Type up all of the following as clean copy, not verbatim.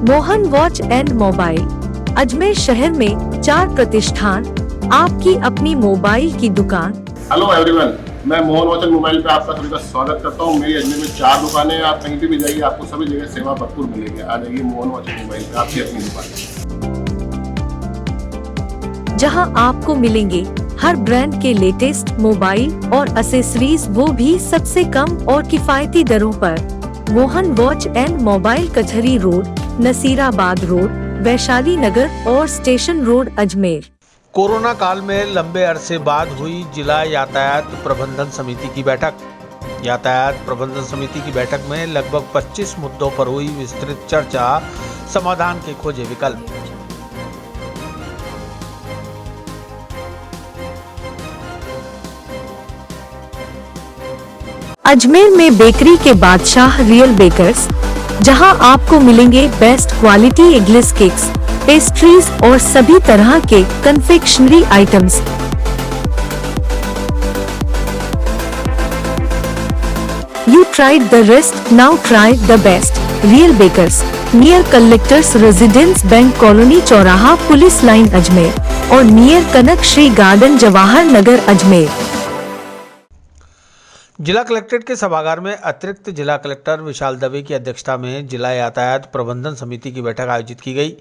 Mohan watch and mobile Ajmer शहर में 4 प्रतिष्ठान, आपकी अपनी मोबाइल की दुकान। हेलो एवरीवन, मैं मोहन वॉच एंड मोबाइल पे आपका सभी का स्वागत करता हूँ। मेरी अजमेर में 4 दुकानें हैं। आप कहीं भी जाइए, आपको सभी जगह सेवा भरपूर मिलेगी। आ जाइए मोहन वॉच एंड मोबाइल पे, आपकी अपनी दुकान, जहां आपको मिलेंगे हर ब्रांड के लेटेस्ट मोबाइल और एक्सेसरीज, वो भी सबसे कम और किफायती दरों पर। मोहन वॉच एंड मोबाइल कचहरी रोड, नसीराबाद रोड, वैशाली नगर और स्टेशन रोड, अजमेर। कोरोना काल में लंबे अरसे बाद हुई जिला यातायात प्रबंधन समिति की बैठक। यातायात प्रबंधन समिति की बैठक में लगभग 25 मुद्दों पर हुई विस्तृत चर्चा, समाधान के खोजे विकल्प। अजमेर में बेकरी के बादशाह रियल बेकर्स, जहां आपको मिलेंगे best quality eggless cakes, pastries और सभी तरह के confectionery items. You tried the rest, now try the best. Real Bakers, near Collectors Residence Bank Colony चौराहा पुलिस लाइन अजमेर और नियर कनक श्री गार्डन जवाहर नगर अजमेर। जिला कलेक्ट्रेट के सभागार में अतिरिक्त जिला कलेक्टर विशाल दवे की अध्यक्षता में जिला यातायात प्रबंधन समिति की बैठक आयोजित की गई।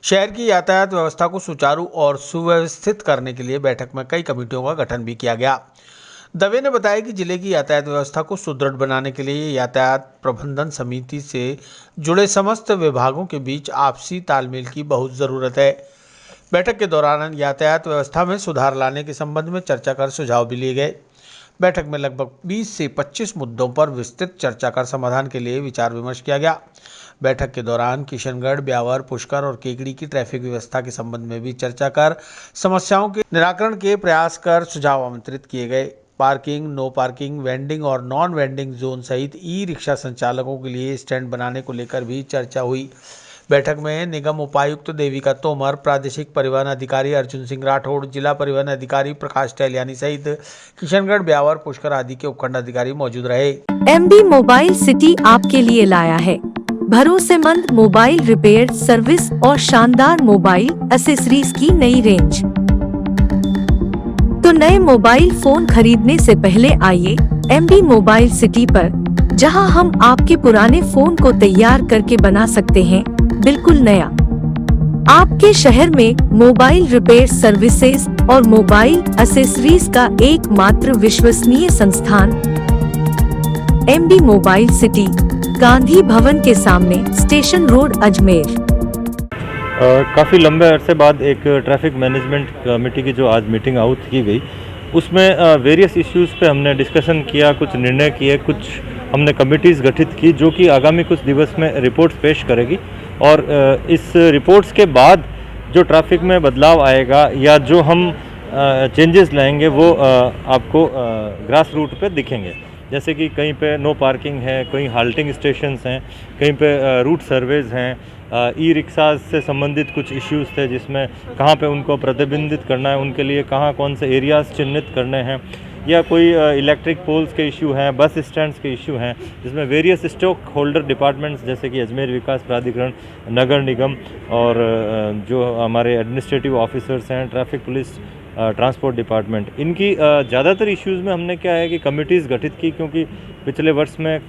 शहर की यातायात व्यवस्था को सुचारू और सुव्यवस्थित करने के लिए बैठक में कई कमेटियों का गठन भी किया गया। दवे ने बताया कि जिले की यातायात व्यवस्था को सुदृढ़ बनाने के लिए यातायात प्रबंधन समिति से जुड़े समस्त विभागों के बीच आपसी तालमेल की बहुत ज़रूरत है। बैठक के दौरान यातायात व्यवस्था में सुधार लाने के संबंध में चर्चा कर सुझाव भी लिए गए। बैठक में लगभग 20 से 25 मुद्दों पर विस्तृत चर्चा कर समाधान के लिए विचार विमर्श किया गया। बैठक के दौरान किशनगढ़, ब्यावर, पुष्कर और केकड़ी की ट्रैफिक व्यवस्था के संबंध में भी चर्चा कर समस्याओं के निराकरण के प्रयास कर सुझाव आमंत्रित किए गए। पार्किंग, नो पार्किंग, वेंडिंग और नॉन वेंडिंग जोन सहित ई रिक्शा संचालकों के लिए स्टैंड बनाने को लेकर भी चर्चा हुई। बैठक में निगम उपायुक्त देविका तोमर, प्रादेशिक परिवहन अधिकारी अर्जुन सिंह राठौड़, जिला परिवहन अधिकारी प्रकाश टहलियानी सहित किशनगढ़, ब्यावर, पुष्कर आदि के उपखंड अधिकारी मौजूद रहे। MB मोबाइल सिटी आपके लिए लाया है भरोसेमंद मोबाइल रिपेयर सर्विस और शानदार मोबाइल एक्सेसरीज की नई रेंज। तो नए मोबाइल फोन खरीदने से पहले आइए MB मोबाइल सिटी पर, जहां हम आपके पुराने फोन को तैयार करके बना सकते हैं बिल्कुल नया। आपके शहर में मोबाइल रिपेयर सर्विसेज और मोबाइल एक्सेसरीज का एकमात्र विश्वसनीय संस्थान MB mobile city, Gandhi Bhavan के सामने, स्टेशन रोड, अजमेर। काफ़ी लंबे अरसे बाद एक ट्रैफिक मैनेजमेंट कमेटी की जो आज मीटिंग आउट की गई, उसमें वेरियस इश्यूज़ पे हमने डिस्कशन किया, कुछ निर्णय किए, कुछ हमने कमिटीज़ गठित की जो कि आगामी कुछ दिवस में रिपोर्ट्स पेश करेगी। और इस रिपोर्ट्स के बाद जो ट्रैफिक में बदलाव आएगा या जो हम चेंजेस लाएंगे वो आपको ग्रास रूट पे दिखेंगे। जैसे कि कहीं पे नो पार्किंग है, कहीं हाल्टिंग स्टेशंस हैं, कहीं पे रूट सर्वेज हैं, ई रिक्शाज से संबंधित कुछ इश्यूज़ थे जिसमें कहाँ पे उनको प्रतिबंधित करना है, उनके लिए कहाँ कौन से एरियाज़ चिन्हित करने हैं, या कोई इलेक्ट्रिक पोल्स के इशू हैं, बस स्टैंड्स के इशू हैं, जिसमें वेरियस स्टॉक होल्डर डिपार्टमेंट्स जैसे कि अजमेर विकास प्राधिकरण, नगर निगम और जो हमारे एडमिनिस्ट्रेटिव ऑफिसर्स हैं, ट्रैफिक पुलिस, ट्रांसपोर्ट डिपार्टमेंट, इनकी ज़्यादातर इश्यूज़ में हमने क्या है कि कमिटीज़ गठित की, क्योंकि पिछले वर्ष में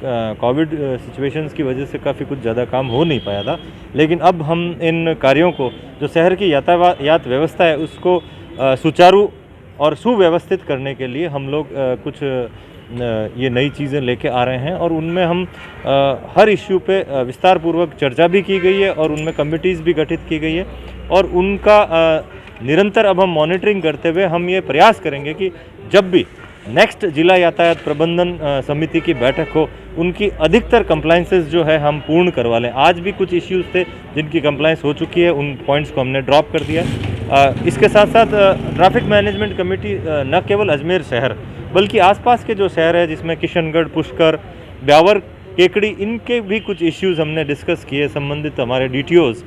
कोविड सिचुएशंस की वजह से काफ़ी कुछ ज़्यादा काम हो नहीं पाया था। लेकिन अब हम इन कार्यों को, जो शहर की यातायात व्यवस्था है, उसको सुचारू और सुव्यवस्थित करने के लिए हम लोग कुछ ये नई चीज़ें लेके आ रहे हैं और उनमें हम हर इश्यू पे विस्तार पूर्वक चर्चा भी की गई है और उनमें कमिटीज़ भी गठित की गई है और उनका निरंतर अब हम मॉनिटरिंग करते हुए हम ये प्रयास करेंगे कि जब भी नेक्स्ट जिला यातायात प्रबंधन समिति की बैठक हो, उनकी अधिकतर कंप्लाइंसेस जो है हम पूर्ण करवा लें। आज भी कुछ इश्यूज़ थे जिनकी कंप्लाइंस हो चुकी है, उन पॉइंट्स को हमने ड्रॉप कर दिया। इसके साथ साथ ट्रैफिक मैनेजमेंट कमेटी न केवल अजमेर शहर बल्कि आसपास के जो शहर है, जिसमें किशनगढ़, पुष्कर, ब्यावर, केकड़ी, इनके भी कुछ इश्यूज़ हमने डिस्कस किए। संबंधित हमारे DTOs,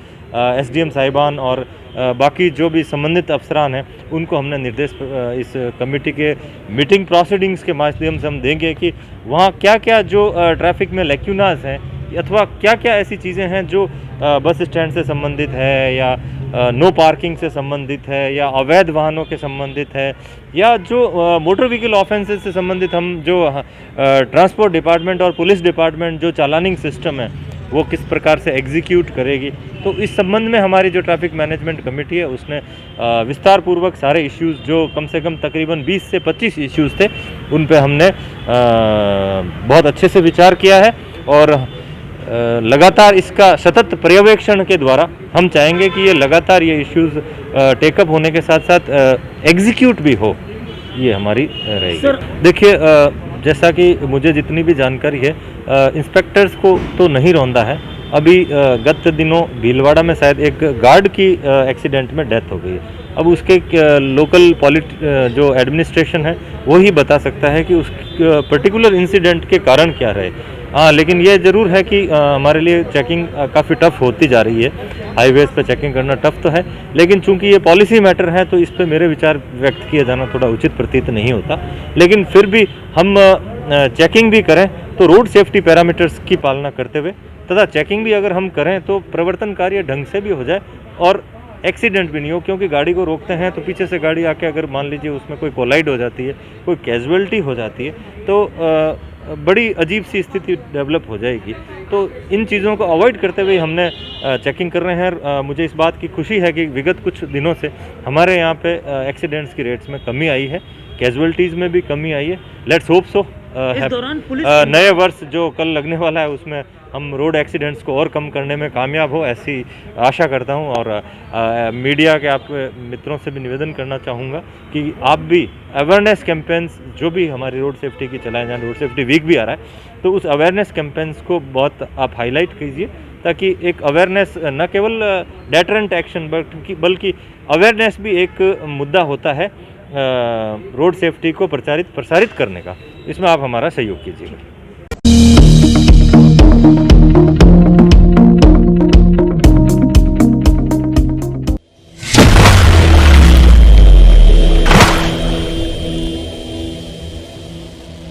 SDM साहिबान और बाकी जो भी संबंधित अफसरान हैं, उनको हमने निर्देश इस कमेटी के मीटिंग प्रोसीडिंग्स के माध्यम से हम देंगे कि वहाँ क्या क्या जो ट्रैफिक में लैक्यूनास हैं अथवा क्या क्या ऐसी चीज़ें हैं जो बस स्टैंड से संबंधित है या नो पार्किंग से संबंधित है या अवैध वाहनों के संबंधित है या जो मोटर व्हीकल ऑफेंसेस से संबंधित हम जो ट्रांसपोर्ट डिपार्टमेंट और पुलिस डिपार्टमेंट जो चालानिंग सिस्टम है वो किस प्रकार से एग्जीक्यूट करेगी। तो इस संबंध में हमारी जो ट्रैफिक मैनेजमेंट कमेटी है उसने विस्तार पूर्वक सारे इश्यूज़ जो कम से कम तकरीबन 20 से 25 इश्यूज़ थे उन पे हमने बहुत अच्छे से विचार किया है और लगातार इसका सतत पर्यवेक्षण के द्वारा हम चाहेंगे कि ये लगातार ये इश्यूज़ टेकअप होने के साथ साथ एग्जीक्यूट भी हो, ये हमारी रहेगी। देखिए जैसा कि मुझे जितनी भी जानकारी है इंस्पेक्टर्स को तो नहीं रौंदा है। अभी गत दिनों भीलवाड़ा में शायद एक गार्ड की एक्सीडेंट में डेथ हो गई है। अब उसके लोकल जो एडमिनिस्ट्रेशन है वो ही बता सकता है कि उस पर्टिकुलर इंसिडेंट के कारण क्या रहे। हाँ, लेकिन ये ज़रूर है कि हमारे लिए चेकिंग काफ़ी टफ होती जा रही है। हाईवेज़ पे चेकिंग करना टफ तो है, लेकिन चूंकि ये पॉलिसी मैटर है तो इस पे मेरे विचार व्यक्त किया जाना थोड़ा उचित प्रतीत नहीं होता। लेकिन फिर भी हम चेकिंग भी करें तो रोड सेफ्टी पैरामीटर्स की पालना करते हुए तथा चेकिंग भी अगर हम करें तो प्रवर्तन कार्य ढंग से भी हो जाए और एक्सीडेंट भी नहीं हो, क्योंकि गाड़ी को रोकते हैं तो पीछे से गाड़ी आके अगर मान लीजिए उसमें कोई कोलाइड हो जाती है, कोई कैजुअलिटी हो जाती है तो बड़ी अजीब सी स्थिति डेवलप हो जाएगी। तो इन चीज़ों को अवॉइड करते हुए हमने चेकिंग कर रहे हैं। मुझे इस बात की खुशी है कि विगत कुछ दिनों से हमारे यहाँ पे एक्सीडेंट्स की रेट्स में कमी आई है, कैजुअलिटीज़ में भी कमी आई है। लेट्स होप सो नए वर्ष जो कल लगने वाला है उसमें हम रोड एक्सीडेंट्स को और कम करने में कामयाब हो, ऐसी आशा करता हूं। और मीडिया के आप मित्रों से भी निवेदन करना चाहूँगा कि आप भी अवेयरनेस कैंपेन्स जो भी हमारी रोड सेफ्टी की चलाए जाए, रोड सेफ्टी वीक भी आ रहा है तो उस अवेयरनेस कैंपेन्स को बहुत आप हाईलाइट कीजिए ताकि एक अवेयरनेस न केवल डेटरेंट एक्शन बल्कि अवेयरनेस भी एक मुद्दा होता है रोड सेफ्टी को प्रसारित करने का। इसमें आप हमारा सहयोग कीजिएगा।